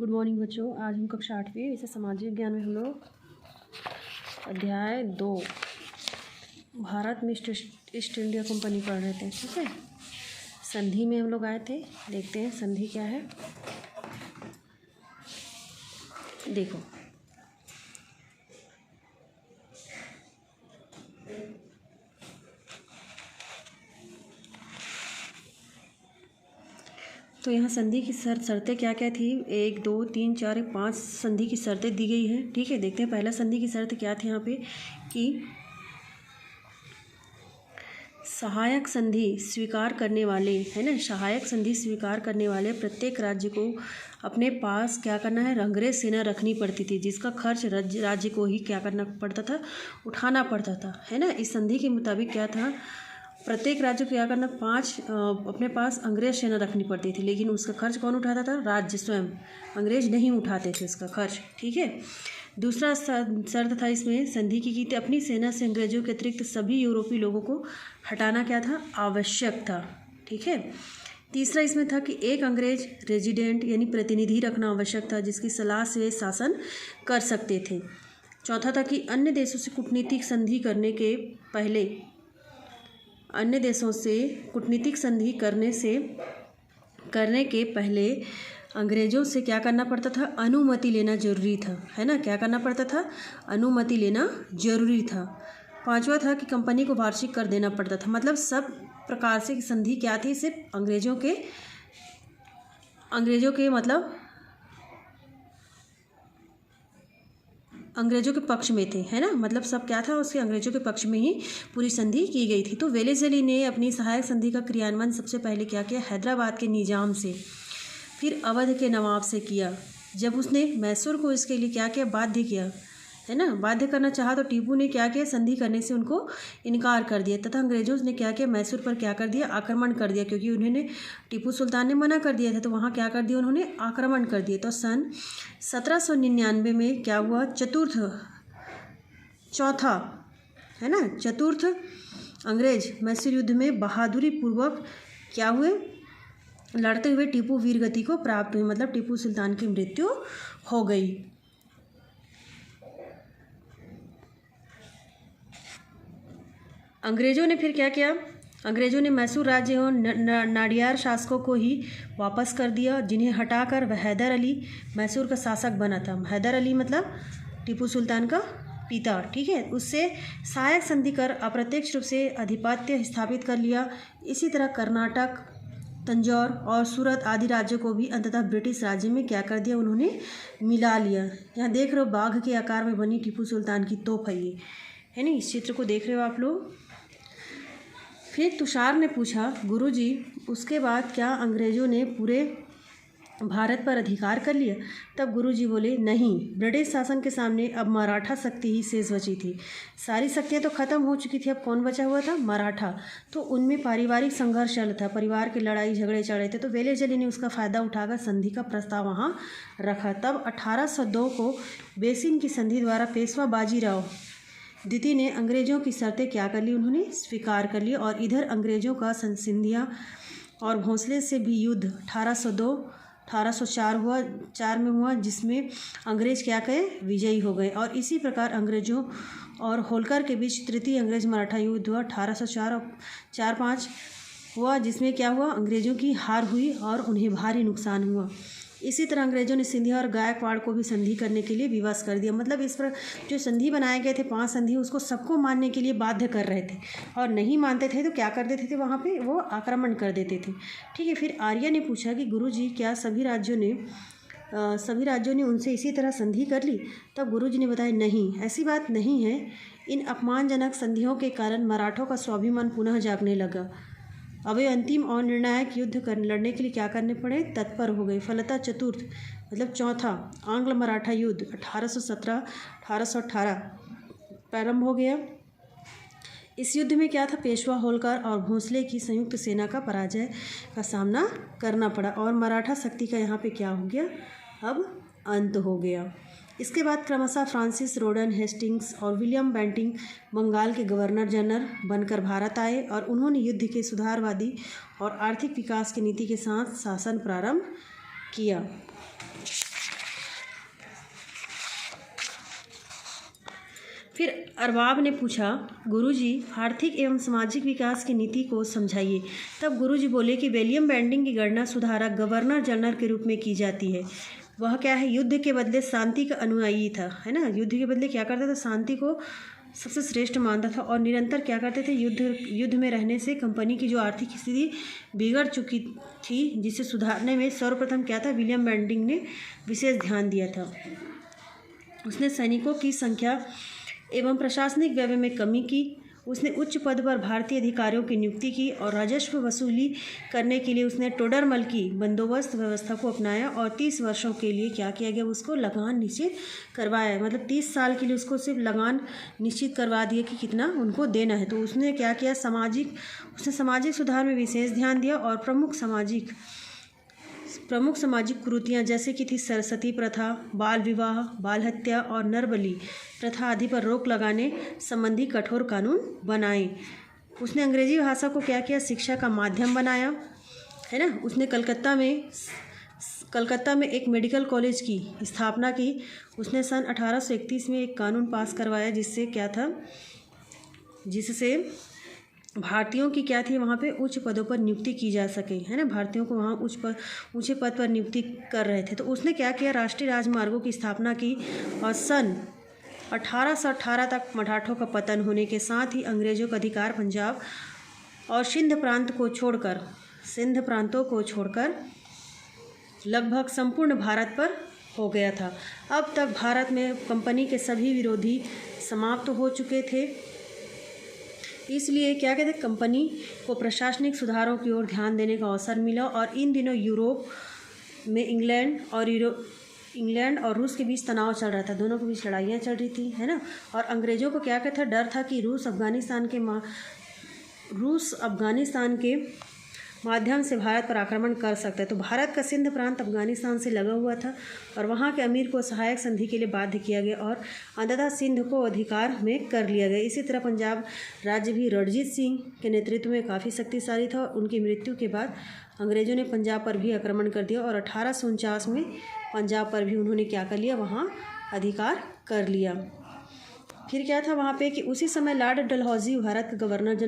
Good morning बच्चों। आज हम कक्षा 8वीं विषय सामाजिक विज्ञान में हम लोग अध्याय 2 भारत में ईस्ट इंडिया कंपनी पढ़ रहे थे। ठीक है, संधि में हम लोग आए थे। देखते हैं संधि क्या है। देखो, तो यहाँ संधि की शर्तें क्या क्या थी। 1 2 3 4 5 संधि की शर्तें दी गई हैं। ठीक है, देखते हैं पहला संधि की शर्त क्या थी यहाँ पे कि सहायक संधि स्वीकार करने वाले, है ना, सहायक संधि स्वीकार करने वाले प्रत्येक राज्य को अपने पास क्या करना है, अंग्रेज सेना रखनी पड़ती थी, जिसका खर्च राज्य को ही क्या करना पड़ता था, उठाना पड़ता था, है ना। इस संधि के मुताबिक क्या था, प्रत्येक राज्य को क्या करना, अपने पास अंग्रेज सेना रखनी पड़ती थी, लेकिन उसका खर्च कौन उठाता था, राज्य स्वयं। अंग्रेज नहीं उठाते थे उसका खर्च। ठीक है, दूसरा शर्त था इसमें संधि की थी अपनी सेना से अंग्रेजों के अतिरिक्त सभी यूरोपीय लोगों को हटाना क्या था, आवश्यक था। ठीक है, तीसरा इसमें था कि एक अंग्रेज रेजिडेंट यानी प्रतिनिधि रखना आवश्यक था, जिसकी सलाह से वे शासन कर सकते थे। चौथा था कि अन्य देशों से कूटनीतिक संधि करने के पहले अंग्रेज़ों से क्या करना पड़ता था, अनुमति लेना जरूरी था, है ना। क्या करना पड़ता था, अनुमति लेना जरूरी था। पांचवा था कि कंपनी को वार्षिक कर देना पड़ता था। मतलब सब प्रकार से संधि क्या थी, सिर्फ अंग्रेज़ों के पक्ष में थे, है ना। मतलब सब क्या था, उसके अंग्रेजों के पक्ष में ही पूरी संधि की गई थी। तो वेलेज़ली ने अपनी सहायक संधि का क्रियान्वयन सबसे पहले क्या किया, हैदराबाद के निजाम से, फिर अवध के नवाब से किया। जब उसने मैसूर को इसके लिए क्या किया, बाध्य किया, है ना, बाध्य करना चाहा, तो टीपू ने क्या किया, संधि करने से उनको इनकार कर दिया, तथा अंग्रेजों ने क्या किया, मैसूर पर क्या कर दिया, आक्रमण कर दिया, क्योंकि उन्होंने टीपू सुल्तान ने मना कर दिया था, तो वहाँ क्या कर दिया, उन्होंने आक्रमण कर दिया। तो सन 1799 में क्या हुआ, चतुर्थ अंग्रेज मैसूर युद्ध में बहादुरी पूर्वक क्या हुए, लड़ते हुए टीपू वीरगति को प्राप्त हुए। मतलब टीपू सुल्तान की मृत्यु हो गई। अंग्रेजों ने फिर क्या किया, अंग्रेजों ने मैसूर राज्य और नाडियार शासकों को ही वापस कर दिया, जिन्हें हटाकर वह हैदर अली मैसूर का शासक बना था। हैदर अली मतलब टीपू सुल्तान का पिता। ठीक है, उससे सहायक संधि कर अप्रत्यक्ष रूप से आधिपत्य स्थापित कर लिया। इसी तरह कर्नाटक, तंजौर और सूरत आदि राज्यों को भी अंततः ब्रिटिश राज्य में क्या कर दिया, उन्होंने मिला लिया। यहाँ देख रहे हो बाघ के आकार में बनी टीपू सुल्तान की तोप है ना, इस चित्र को देख रहे हो आप लोग। फिर तुषार ने पूछा, गुरुजी उसके बाद क्या अंग्रेज़ों ने पूरे भारत पर अधिकार कर लिया? तब गुरुजी बोले, नहीं, ब्रिटिश शासन के सामने अब मराठा शक्ति ही शेष बची थी। सारी शक्तियाँ तो खत्म हो चुकी थी, अब कौन बचा हुआ था, मराठा। तो उनमें पारिवारिक संघर्ष चल था, परिवार के लड़ाई झगड़े चल रहे थे। तो वेलेज़ली ने उसका फ़ायदा उठाकर संधि का प्रस्ताव वहाँ रखा। तब 1802 को बेसिन की संधि द्वारा पेशवा बाजीराव द्वितीय ने अंग्रेज़ों की शर्तें क्या कर ली, उन्होंने स्वीकार कर ली। और इधर अंग्रेज़ों का सिंधिया और भोंसले से भी युद्ध 1804 में हुआ, जिसमें अंग्रेज़ क्या कहे, विजयी हो गए। और इसी प्रकार अंग्रेज़ों और होलकर के बीच तृतीय अंग्रेज़ मराठा युद्ध हुआ 1804-05 हुआ, जिसमें क्या हुआ, अंग्रेज़ों की हार हुई और उन्हें भारी नुकसान हुआ। इसी तरह अंग्रेज़ों ने सिंधिया और गायकवाड़ को भी संधि करने के लिए विवश कर दिया। मतलब इस पर जो संधि बनाए गए थे 5 संधि, उसको सबको मानने के लिए बाध्य कर रहे थे, और नहीं मानते थे तो क्या कर देते थे, वहाँ पे वो आक्रमण कर देते थे। ठीक है, फिर आर्य ने पूछा कि गुरुजी क्या सभी राज्यों ने उनसे इसी तरह संधि कर ली? तब गुरुजी ने बताया, नहीं, ऐसी बात नहीं है। इन अपमानजनक संधियों के कारण मराठों का स्वाभिमान पुनः जागने लगा। अब ये अंतिम और निर्णायक युद्ध लड़ने के लिए क्या करने पड़े, तत्पर हो गए। फलतः चतुर्थ मतलब चौथा आंग्ल मराठा युद्ध 1817-1818 प्रारंभ हो गया। इस युद्ध में क्या था, पेशवा होलकर और भोंसले की संयुक्त सेना का पराजय का सामना करना पड़ा, और मराठा शक्ति का यहाँ पे क्या हो गया, अब अंत हो गया। इसके बाद क्रमशः फ्रांसिस रोडन हेस्टिंग्स और विलियम बेंटिंग बंगाल के गवर्नर जनरल बनकर भारत आए, और उन्होंने युद्ध के सुधारवादी और आर्थिक विकास की नीति के साथ शासन प्रारंभ किया। फिर अरबाब ने पूछा, गुरुजी आर्थिक एवं सामाजिक विकास की नीति को समझाइए। तब गुरुजी बोले कि विलियम बेंटिक की गणना सुधारक गवर्नर जनरल के रूप में की जाती है। वह क्या है, युद्ध के बदले शांति का अनुयायी था, है ना। युद्ध के बदले क्या करता था, शांति को सबसे श्रेष्ठ मानता था और निरंतर क्या करते थे, युद्ध में रहने से कंपनी की जो आर्थिक स्थिति बिगड़ चुकी थी, जिसे सुधारने में सर्वप्रथम क्या था, विलियम बेंटिक ने विशेष ध्यान दिया था। उसने सैनिकों की संख्या एवं प्रशासनिक व्यय में कमी की। उसने उच्च पद पर भारतीय अधिकारियों की नियुक्ति की और राजस्व वसूली करने के लिए उसने टोडरमल की बंदोबस्त व्यवस्था को अपनाया और 30 वर्षों के लिए क्या किया गया, उसको लगान निश्चित करवाया। मतलब 30 साल के लिए उसको सिर्फ लगान निश्चित करवा दिया कि कितना उनको देना है। तो उसने क्या किया, उसने सामाजिक सुधार में विशेष ध्यान दिया और प्रमुख सामाजिक कुरीतियाँ जैसे कि थी सरस्वती प्रथा, बाल विवाह, बाल हत्या और नरबली प्रथा आदि पर रोक लगाने संबंधी कठोर कानून बनाए। उसने अंग्रेजी भाषा को क्या किया, शिक्षा का माध्यम बनाया, है ना। उसने कलकत्ता में एक मेडिकल कॉलेज की स्थापना की। उसने सन 1831 में एक कानून पास करवाया जिससे भारतीयों की क्या थी, वहाँ पे उच्च पदों पर नियुक्ति की जा सके, है ना। भारतीयों को वहाँ ऊंचे पद पर नियुक्ति कर रहे थे। तो उसने क्या किया, राष्ट्रीय राजमार्गों की स्थापना की और सन 1818 तक मराठों का पतन होने के साथ ही अंग्रेजों का अधिकार पंजाब और सिंध प्रांतों को छोड़कर लगभग संपूर्ण भारत पर हो गया था। अब तक भारत में कंपनी के सभी विरोधी समाप्त हो चुके थे। इसलिए क्या कहते हैं, कंपनी को प्रशासनिक सुधारों की ओर ध्यान देने का अवसर मिला और इन दिनों यूरोप में इंग्लैंड और रूस के बीच तनाव चल रहा था। दोनों के बीच लड़ाइयाँ चल रही थी, है ना। और अंग्रेज़ों को क्या कहता था, डर था कि रूस अफगानिस्तान के माध्यम से भारत पर आक्रमण कर सकता है। तो भारत का सिंध प्रांत अफगानिस्तान से लगा हुआ था और वहाँ के अमीर को सहायक संधि के लिए बाध्य किया गया और अंततः सिंध को अधिकार में कर लिया गया। इसी तरह पंजाब राज्य भी रणजीत सिंह के नेतृत्व में काफ़ी शक्तिशाली था और उनकी मृत्यु के बाद अंग्रेज़ों ने पंजाब पर भी आक्रमण कर दिया और 1849 में पंजाब पर भी उन्होंने क्या कर लिया, वहाँ अधिकार कर लिया। फिर क्या था वहाँ पे कि उसी समय लॉर्ड डलहौजी भारत का गवर्नर जनरल